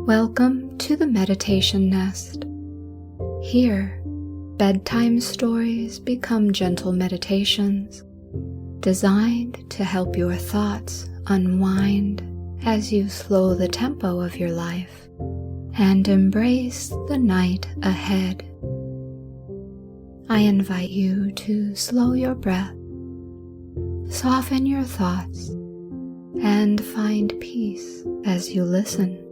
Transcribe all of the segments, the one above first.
Welcome to the Meditation Nest. Here, bedtime stories become gentle meditations designed to help your thoughts unwind as you slow the tempo of your life and embrace the night ahead. I invite you to slow your breath, soften your thoughts, and find peace as you listen.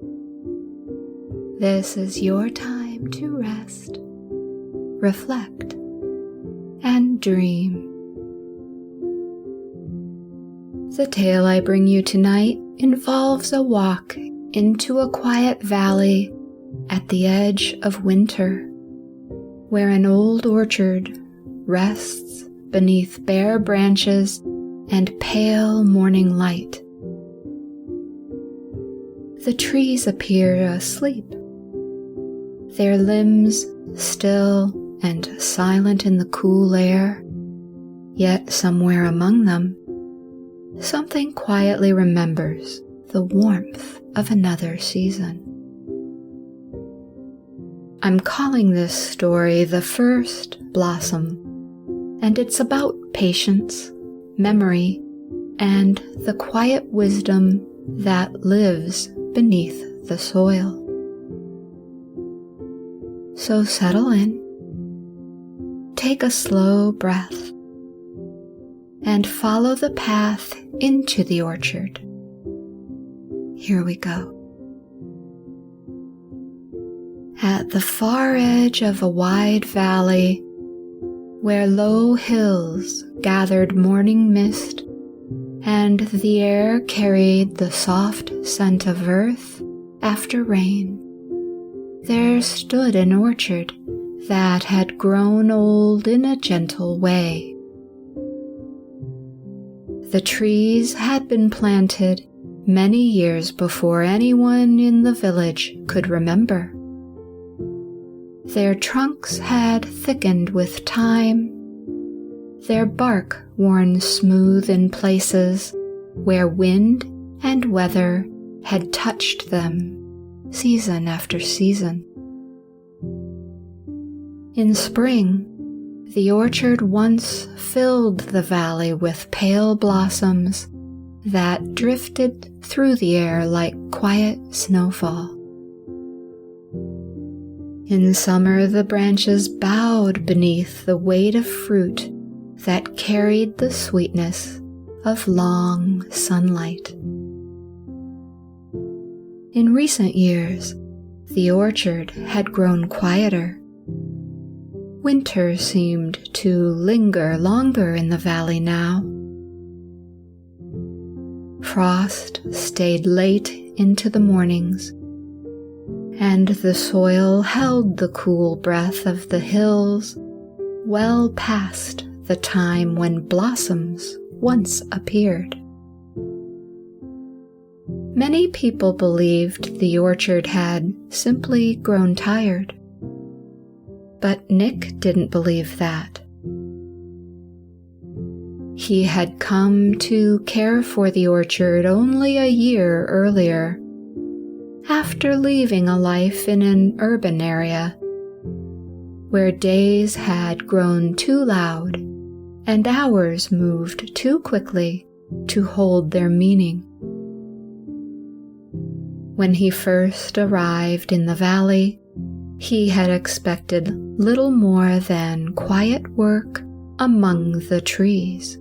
This is your time to rest, reflect, and dream. The tale I bring you tonight involves a walk into a quiet valley at the edge of winter, where an old orchard rests beneath bare branches and pale morning light. The trees appear asleep, their limbs still and silent in the cool air, yet somewhere among them, something quietly remembers the warmth of another season. I'm calling this story The First Blossom, and it's about patience, memory, and the quiet wisdom that lives beneath the soil. So settle in, take a slow breath, and follow the path into the orchard. Here we go. At the far edge of a wide valley, where low hills gathered morning mist and the air carried the soft scent of earth after rain, there stood an orchard that had grown old in a gentle way. The trees had been planted many years before anyone in the village could remember. Their trunks had thickened with time, their bark worn smooth in places where wind and weather had touched them season after season. In spring, the orchard once filled the valley with pale blossoms that drifted through the air like quiet snowfall. In summer, the branches bowed beneath the weight of fruit that carried the sweetness of long sunlight. In recent years, the orchard had grown quieter. Winter seemed to linger longer in the valley now. Frost stayed late into the mornings, and the soil held the cool breath of the hills well past the time when blossoms once appeared. Many people believed the orchard had simply grown tired, but Nick didn't believe that. He had come to care for the orchard only a year earlier, after leaving a life in an urban area where days had grown too loud and hours moved too quickly to hold their meaning. When he first arrived in the valley, he had expected little more than quiet work among the trees.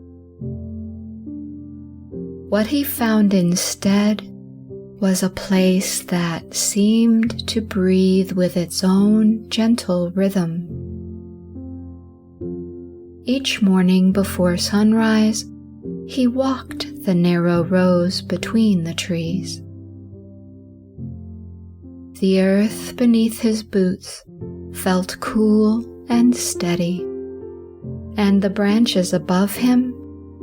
What he found instead was a place that seemed to breathe with its own gentle rhythm. Each morning before sunrise, he walked the narrow rows between the trees. The earth beneath his boots felt cool and steady, and the branches above him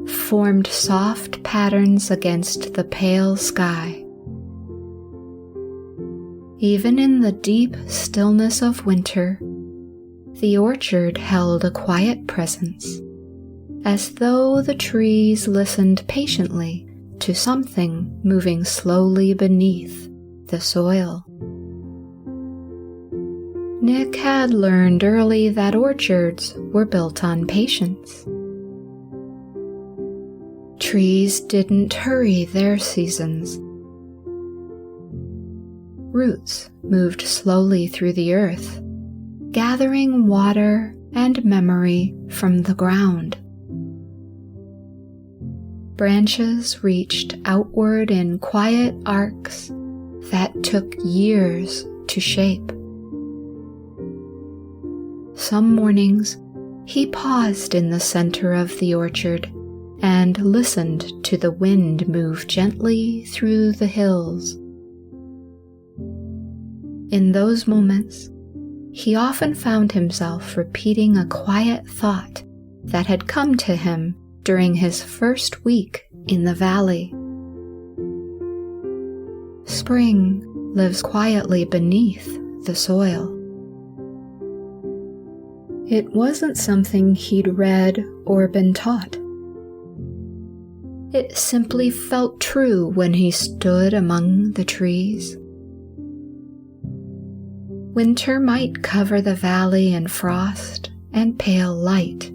formed soft patterns against the pale sky. Even in the deep stillness of winter, the orchard held a quiet presence, as though the trees listened patiently to something moving slowly beneath the soil. Nick had learned early that orchards were built on patience. Trees didn't hurry their seasons. Roots moved slowly through the earth, gathering water and memory from the ground. Branches reached outward in quiet arcs that took years to shape. Some mornings, he paused in the center of the orchard and listened to the wind move gently through the hills. In those moments, he often found himself repeating a quiet thought that had come to him during his first week in the valley. Spring lives quietly beneath the soil. It wasn't something he'd read or been taught. It simply felt true when he stood among the trees. Winter might cover the valley in frost and pale light.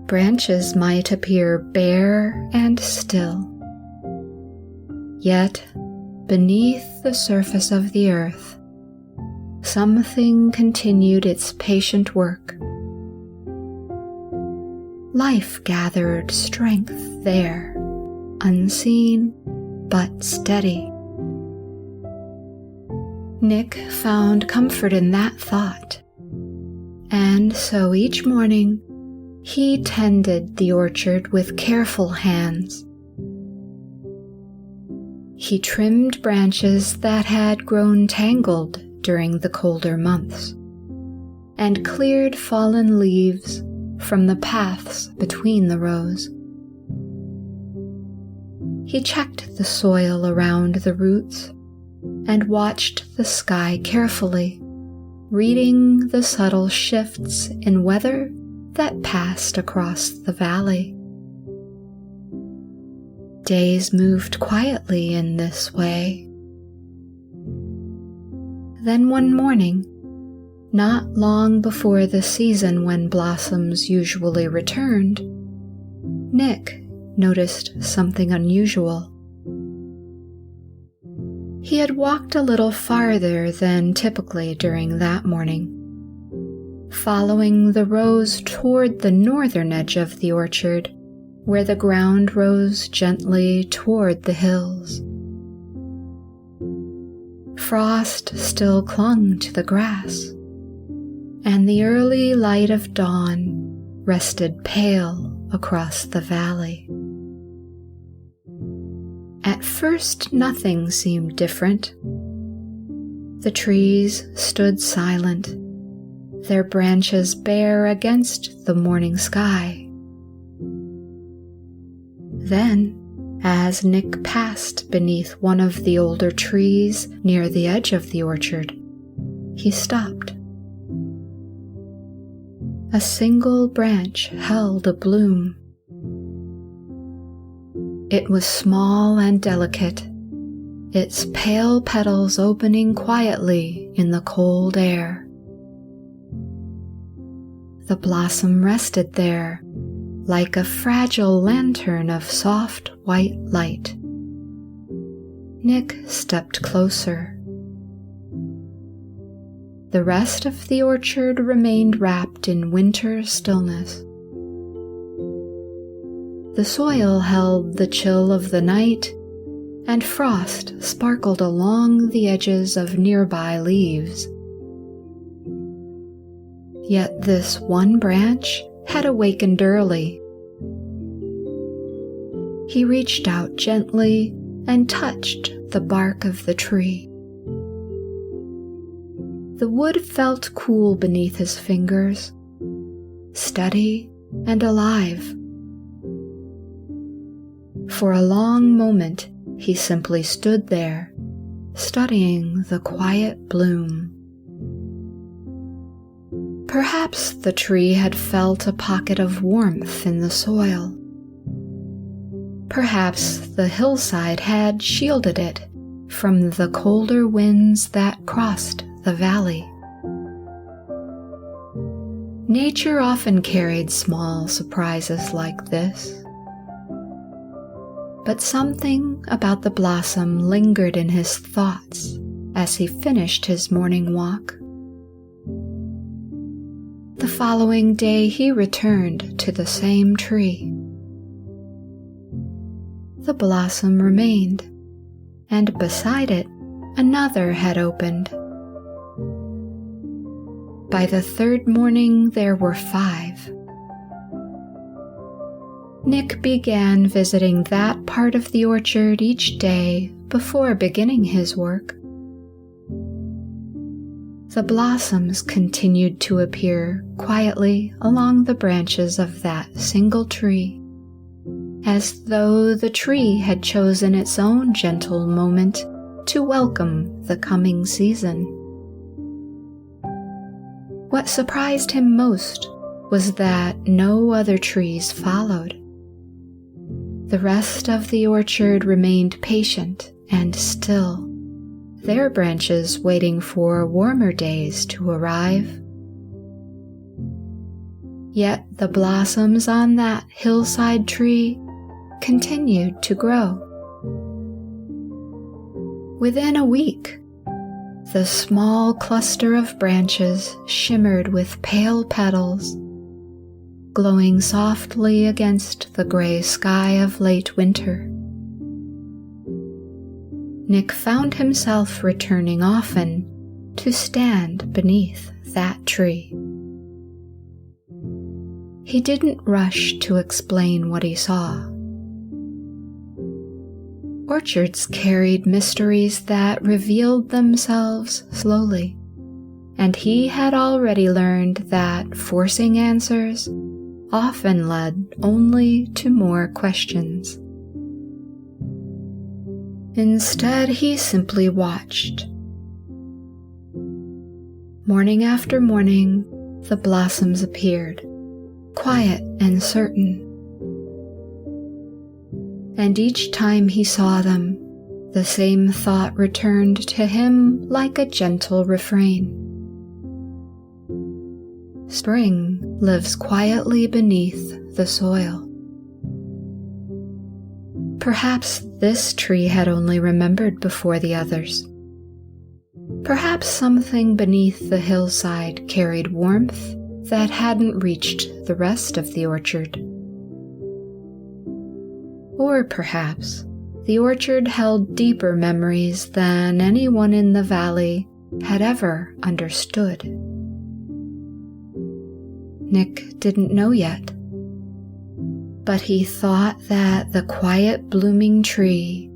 Branches might appear bare and still. Yet, beneath the surface of the earth, something continued its patient work. Life gathered strength there, unseen but steady. Nick found comfort in that thought, and so each morning he tended the orchard with careful hands. He trimmed branches that had grown tangled during the colder months, and cleared fallen leaves from the paths between the rows. He checked the soil around the roots and watched the sky carefully, reading the subtle shifts in weather that passed across the valley. Days moved quietly in this way. Then one morning, not long before the season when blossoms usually returned, Nick noticed something unusual. He had walked a little farther than typically during that morning, following the rows toward the northern edge of the orchard, where the ground rose gently toward the hills. Frost still clung to the grass, and the early light of dawn rested pale across the valley. At first, nothing seemed different. The trees stood silent, their branches bare against the morning sky. Then, as Nick passed beneath one of the older trees near the edge of the orchard, he stopped. A single branch held a bloom. It was small and delicate, its pale petals opening quietly in the cold air. The blossom rested there, like a fragile lantern of soft white light. Nick stepped closer. The rest of the orchard remained wrapped in winter stillness. The soil held the chill of the night, and frost sparkled along the edges of nearby leaves. Yet this one branch had awakened early. He reached out gently and touched the bark of the tree. The wood felt cool beneath his fingers, steady and alive. For a long moment, he simply stood there, studying the quiet bloom. Perhaps the tree had felt a pocket of warmth in the soil. Perhaps the hillside had shielded it from the colder winds that crossed the valley. Nature often carried small surprises like this, but something about the blossom lingered in his thoughts as he finished his morning walk. The following day he returned to the same tree. The blossom remained, and beside it another had opened. By the third morning there were 5. Nick began visiting that part of the orchard each day before beginning his work. The blossoms continued to appear quietly along the branches of that single tree, as though the tree had chosen its own gentle moment to welcome the coming season. What surprised him most was that no other trees followed. The rest of the orchard remained patient and still, their branches waiting for warmer days to arrive. Yet the blossoms on that hillside tree continued to grow. Within a week, the small cluster of branches shimmered with pale petals, glowing softly against the gray sky of late winter. Nick found himself returning often to stand beneath that tree. He didn't rush to explain what he saw. Orchards carried mysteries that revealed themselves slowly, and he had already learned that forcing answers often led only to more questions. Instead, he simply watched. Morning after morning, the blossoms appeared, quiet and certain. And each time he saw them, the same thought returned to him like a gentle refrain. Spring lives quietly beneath the soil. Perhaps this tree had only remembered before the others. Perhaps something beneath the hillside carried warmth that hadn't reached the rest of the orchard. Or perhaps the orchard held deeper memories than anyone in the valley had ever understood. Nick didn't know yet, but he thought that the quiet blooming tree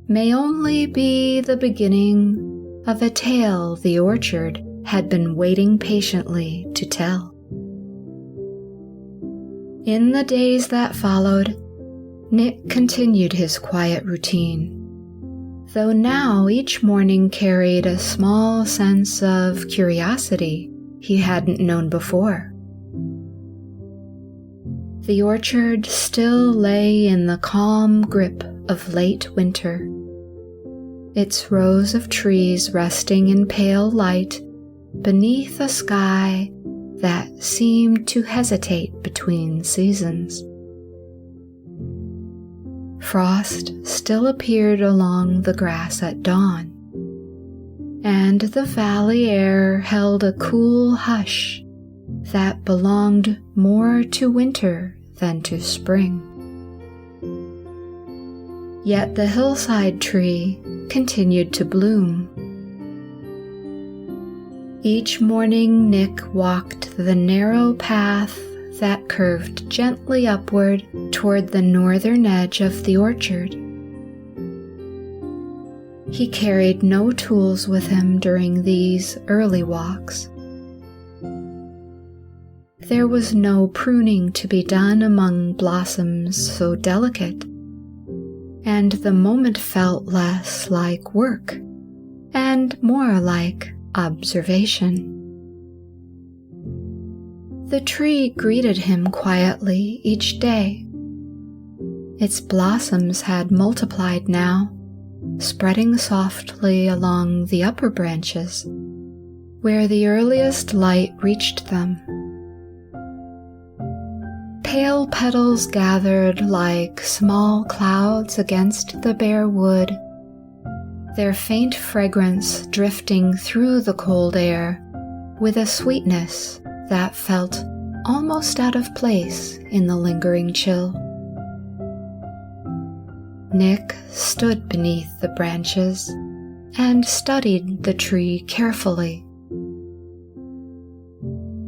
may only be the beginning of a tale the orchard had been waiting patiently to tell. In the days that followed, Nick continued his quiet routine, though now each morning carried a small sense of curiosity he hadn't known before. The orchard still lay in the calm grip of late winter, its rows of trees resting in pale light beneath a sky that seemed to hesitate between seasons. Frost still appeared along the grass at dawn, and the valley air held a cool hush that belonged more to winter than to spring. Yet the hillside tree continued to bloom. Each morning Nick walked the narrow path that curved gently upward toward the northern edge of the orchard. He carried no tools with him during these early walks. There was no pruning to be done among blossoms so delicate, and the moment felt less like work and more like observation. The tree greeted him quietly each day. Its blossoms had multiplied now, spreading softly along the upper branches, where the earliest light reached them. Pale petals gathered like small clouds against the bare wood, their faint fragrance drifting through the cold air with a sweetness that felt almost out of place in the lingering chill. Nick stood beneath the branches and studied the tree carefully.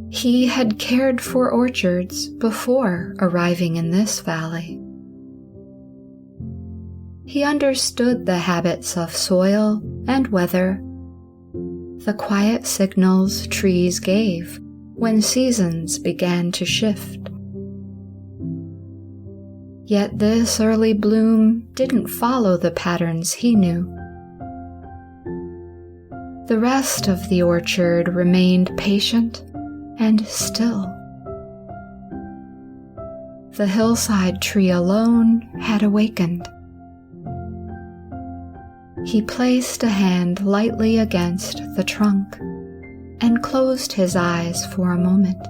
He had cared for orchards before arriving in this valley. He understood the habits of soil and weather, the quiet signals trees gave when seasons began to shift. Yet this early bloom didn't follow the patterns he knew. The rest of the orchard remained patient and still. The hillside tree alone had awakened. He placed a hand lightly against the trunk and closed his eyes for a moment.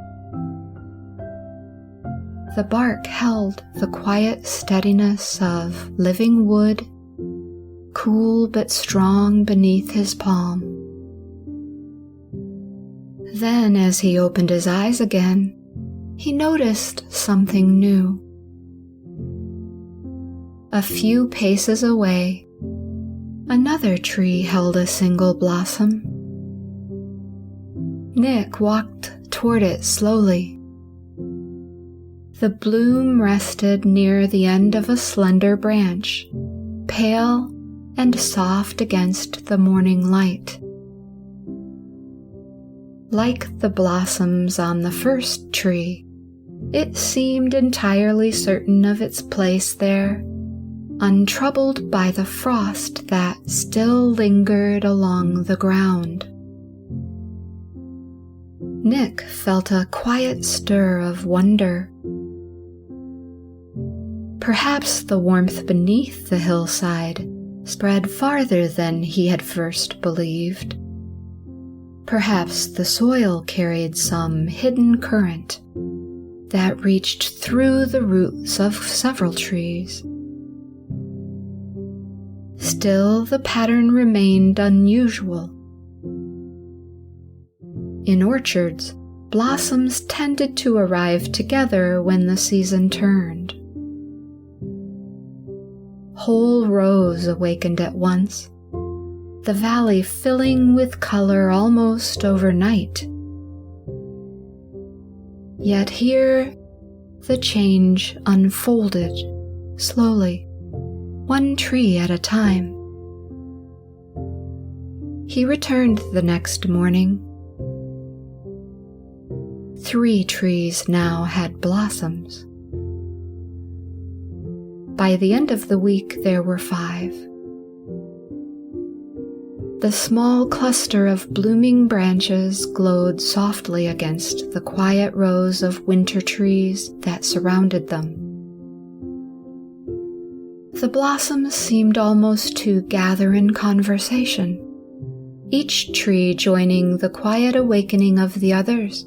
The bark held the quiet steadiness of living wood, cool but strong beneath his palm. Then, as he opened his eyes again, he noticed something new. A few paces away, another tree held a single blossom. Nick walked toward it slowly. The bloom rested near the end of a slender branch, pale and soft against the morning light. Like the blossoms on the first tree, it seemed entirely certain of its place there, untroubled by the frost that still lingered along the ground. Nick felt a quiet stir of wonder. Perhaps the warmth beneath the hillside spread farther than he had first believed. Perhaps the soil carried some hidden current that reached through the roots of several trees. Still, the pattern remained unusual. In orchards, blossoms tended to arrive together when the season turned. Whole rows awakened at once, the valley filling with color almost overnight. Yet here, the change unfolded slowly, one tree at a time. He returned the next morning. 3 trees now had blossoms. By the end of the week, there were 5. The small cluster of blooming branches glowed softly against the quiet rows of winter trees that surrounded them. The blossoms seemed almost to gather in conversation, each tree joining the quiet awakening of the others.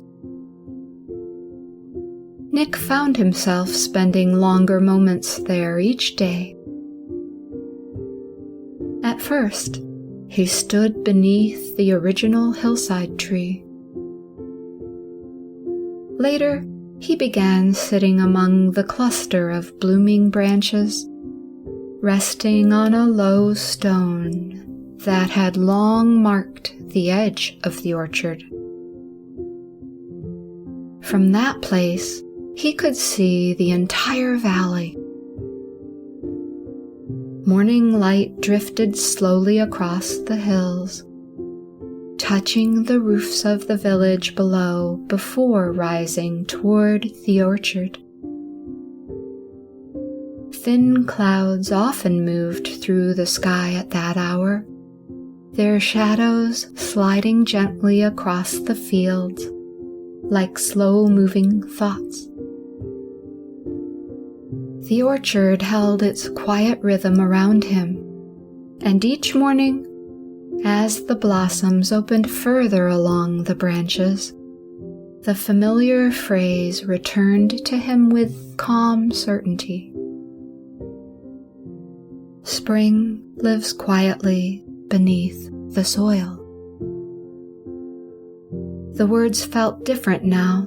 Nick found himself spending longer moments there each day. At first, he stood beneath the original hillside tree. Later, he began sitting among the cluster of blooming branches, resting on a low stone that had long marked the edge of the orchard. From that place, he could see the entire valley. Morning light drifted slowly across the hills, touching the roofs of the village below before rising toward the orchard. Thin clouds often moved through the sky at that hour, their shadows sliding gently across the fields like slow-moving thoughts. The orchard held its quiet rhythm around him, and each morning, As the blossoms opened further along the branches, the familiar phrase returned to him with calm certainty. Spring lives quietly beneath the soil. The words felt different now.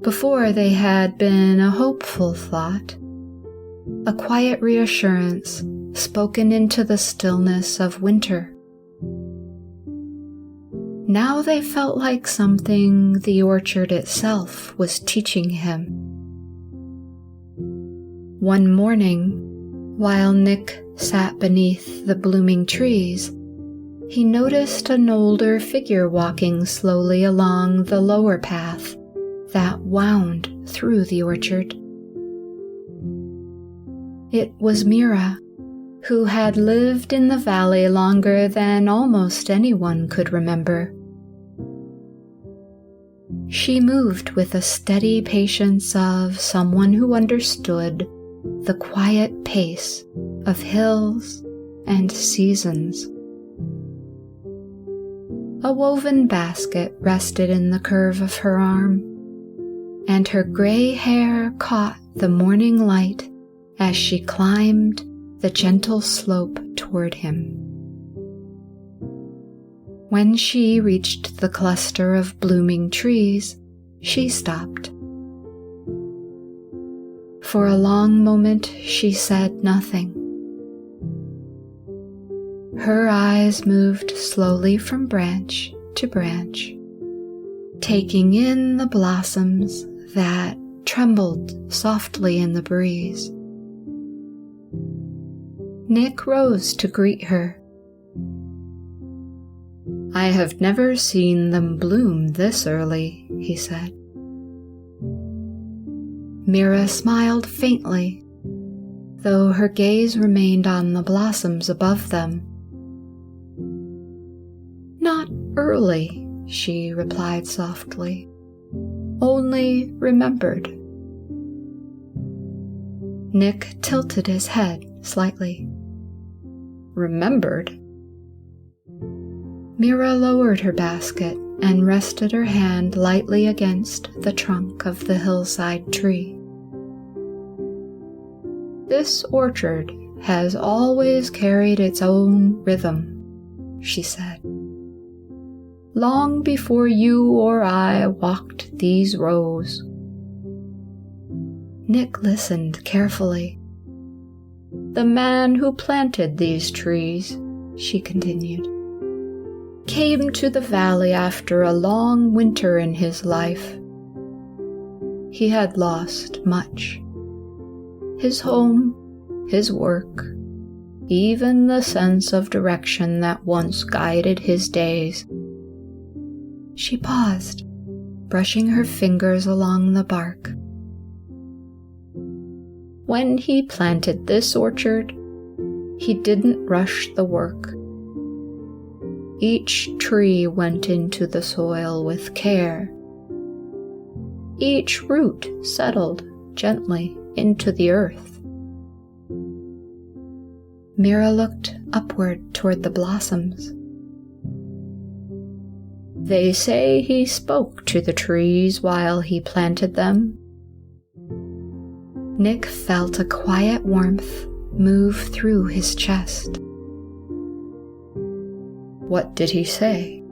Before they had been a hopeful thought, a quiet reassurance spoken into the stillness of winter. Now they felt like something the orchard itself was teaching him. One morning, while Nick sat beneath the blooming trees, he noticed an older figure walking slowly along the lower path that wound through the orchard. It was Mira, who had lived in the valley longer than almost anyone could remember. She moved with a steady patience of someone who understood the quiet pace of hills and seasons. A woven basket rested in the curve of her arm, and her gray hair caught the morning light as she climbed the gentle slope toward him. When she reached the cluster of blooming trees, she stopped. For a long moment she said nothing. Her eyes moved slowly from branch to branch, taking in the blossoms that trembled softly in the breeze. Nick rose to greet her. "I have never seen them bloom this early," he said. Mira smiled faintly, though her gaze remained on the blossoms above them. "Not early," she replied softly, "only remembered." Nick tilted his head slightly. "Remembered?" Mira lowered her basket and rested her hand lightly against the trunk of the hillside tree. "This orchard has always carried its own rhythm," she said. "Long before you or I walked these rows." Nick listened carefully. "The man who planted these trees," she continued, "came to the valley after a long winter in his life. He had lost much. His home, his work, even the sense of direction that once guided his days." She paused, brushing her fingers along the bark. "When he planted this orchard, he didn't rush the work. Each tree went into the soil with care. Each root settled gently into the earth." Mira looked upward toward the blossoms. "They say he spoke to the trees while he planted them." Nick felt a quiet warmth move through his chest. "What did he say?"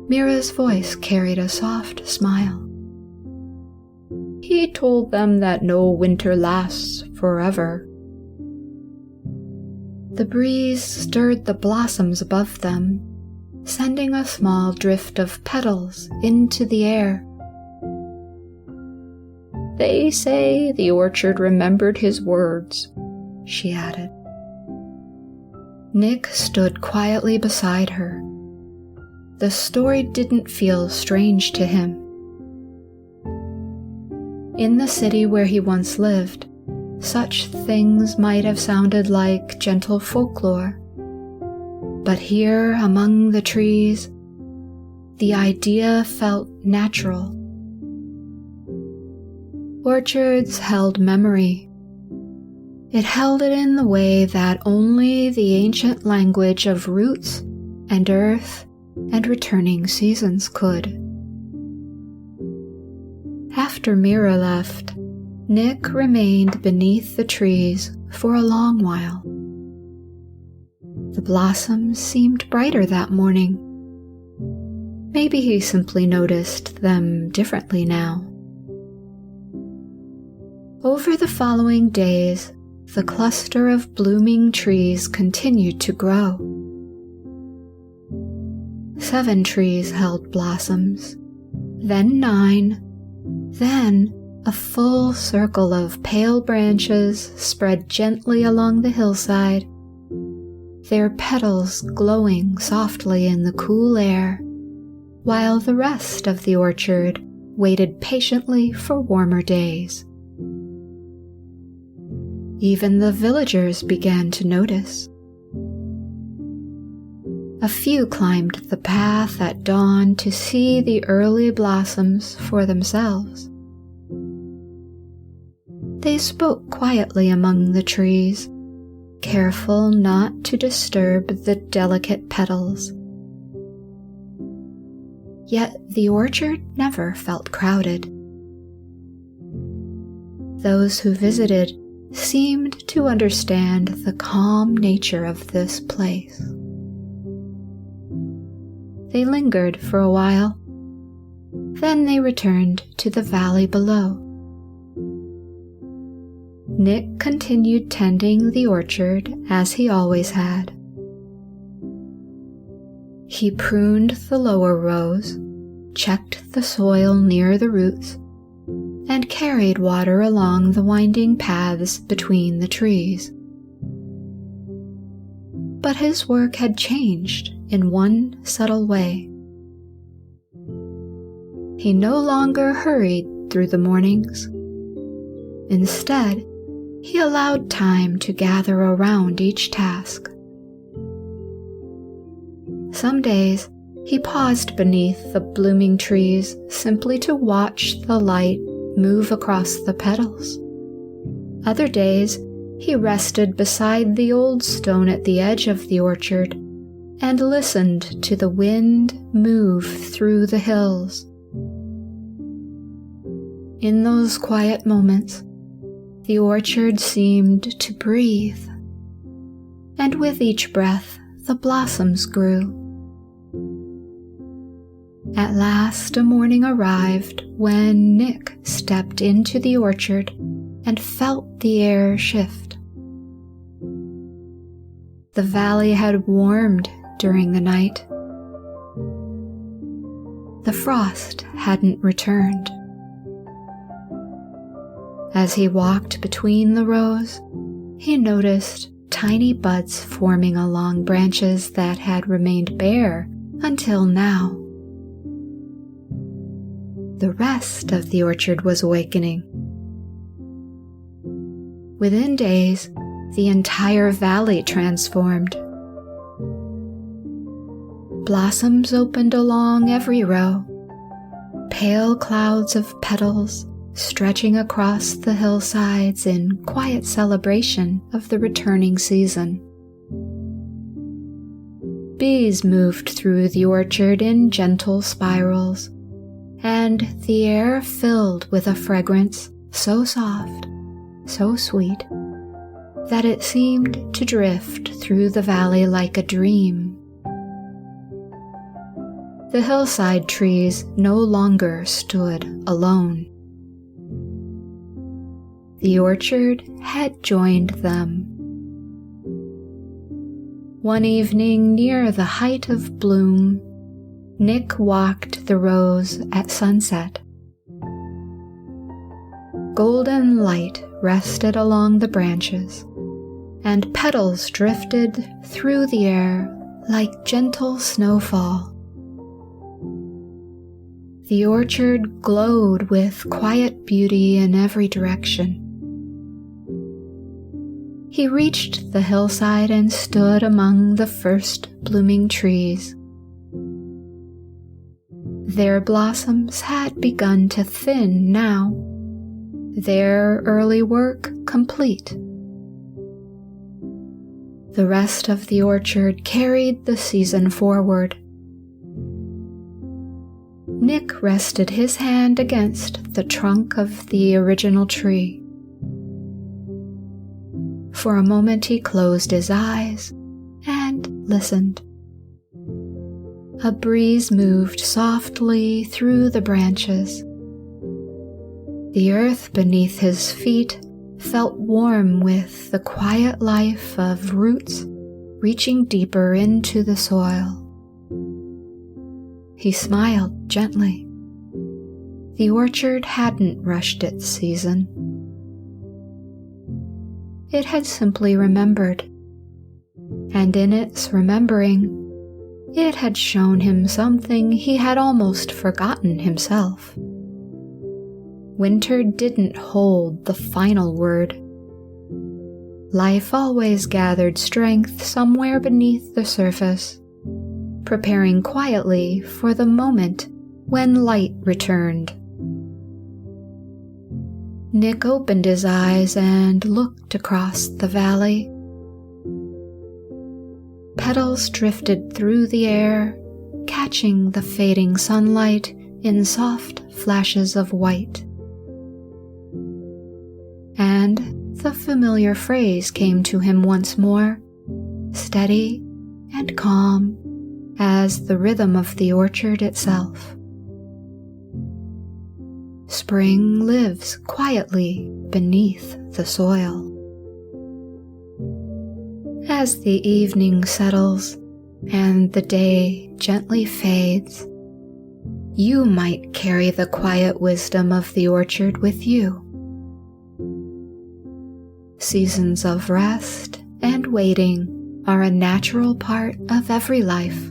Mira's voice carried a soft smile. "He told them that no winter lasts forever." The breeze stirred the blossoms above them, sending a small drift of petals into the air. "They say the orchard remembered his words," she added. Nick stood quietly beside her. The story didn't feel strange to him. In the city where he once lived, such things might have sounded like gentle folklore. But here, among the trees, the idea felt natural. Orchards held memory. It held it in the way that only the ancient language of roots and earth and returning seasons could. After Mira left, Nick remained beneath the trees for a long while. The blossoms seemed brighter that morning. Maybe he simply noticed them differently now. Over the following days, the cluster of blooming trees continued to grow. 7 trees held blossoms, then 9, then a full circle of pale branches spread gently along the hillside, their petals glowing softly in the cool air, while the rest of the orchard waited patiently for warmer days. Even the villagers began to notice. A few climbed the path at dawn to see the early blossoms for themselves. They spoke quietly among the trees, careful not to disturb the delicate petals. Yet the orchard never felt crowded. Those who visited seemed to understand the calm nature of this place. They lingered for a while, then they returned to the valley below. Nick continued tending the orchard as he always had. He pruned the lower rows, checked the soil near the roots, and carried water along the winding paths between the trees. But his work had changed in one subtle way. He no longer hurried through the mornings. Instead, he allowed time to gather around each task. Some days, he paused beneath the blooming trees simply to watch the light move across the petals. Other days, he rested beside the old stone at the edge of the orchard and listened to the wind move through the hills. In those quiet moments, the orchard seemed to breathe, and with each breath, the blossoms grew. At last, a morning arrived when Nick stepped into the orchard and felt the air shift. The valley had warmed during the night. The frost hadn't returned. As he walked between the rows, he noticed tiny buds forming along branches that had remained bare until now. The rest of the orchard was awakening. Within days, the entire valley transformed. Blossoms opened along every row, pale clouds of petals stretching across the hillsides in quiet celebration of the returning season. Bees moved through the orchard in gentle spirals, and the air filled with a fragrance so soft, so sweet, that it seemed to drift through the valley like a dream. The hillside trees no longer stood alone. The orchard had joined them. One evening near the height of bloom, Nick walked the rows at sunset. Golden light rested along the branches, and petals drifted through the air like gentle snowfall. The orchard glowed with quiet beauty in every direction. He reached the hillside and stood among the first blooming trees. Their blossoms had begun to thin now, their early work complete. The rest of the orchard carried the season forward. Nick rested his hand against the trunk of the original tree. For a moment he closed his eyes and listened. A breeze moved softly through the branches. The earth beneath his feet felt warm with the quiet life of roots reaching deeper into the soil. He smiled gently. The orchard hadn't rushed its season. It had simply remembered, and in its remembering, it had shown him something he had almost forgotten himself. Winter didn't hold the final word. Life always gathered strength somewhere beneath the surface, preparing quietly for the moment when light returned. Nick opened his eyes and looked across the valley. Petals drifted through the air, catching the fading sunlight in soft flashes of white. And the familiar phrase came to him once more, steady and calm as the rhythm of the orchard itself. Spring lives quietly beneath the soil. As the evening settles and the day gently fades, you might carry the quiet wisdom of the orchard with you. Seasons of rest and waiting are a natural part of every life.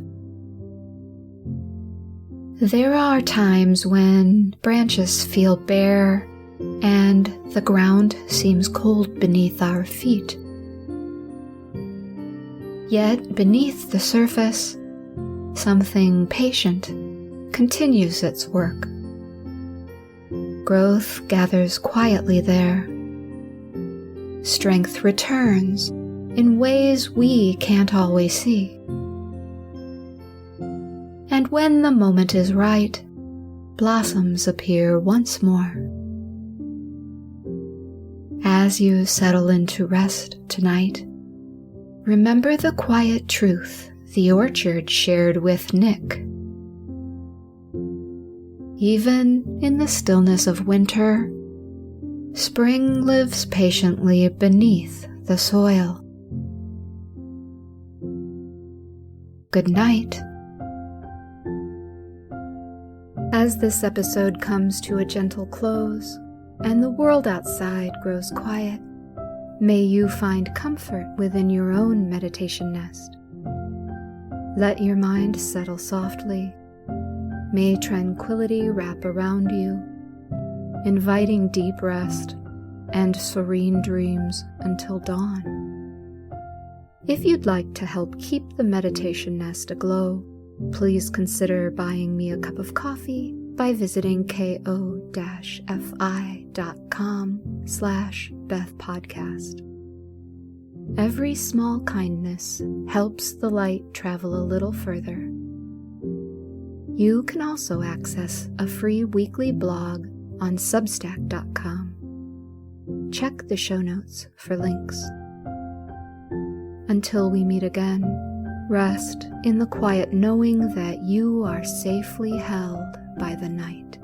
There are times when branches feel bare and the ground seems cold beneath our feet. Yet beneath the surface, something patient continues its work. Growth gathers quietly there. Strength returns in ways we can't always see. And when the moment is right, blossoms appear once more. As you settle into rest tonight, remember the quiet truth the orchard shared with Nick. Even in the stillness of winter, spring lives patiently beneath the soil. Good night. As this episode comes to a gentle close and the world outside grows quiet, may you find comfort within your own meditation nest. Let your mind settle softly. May tranquility wrap around you, inviting deep rest and serene dreams until dawn. If you'd like to help keep the meditation nest aglow, please consider buying me a cup of coffee by visiting ko-fi.com/BethPodcast. Every small kindness helps the light travel a little further. You can also access a free weekly blog on substack.com. Check the show notes for links. Until we meet again, rest in the quiet knowing that you are safely held by the night.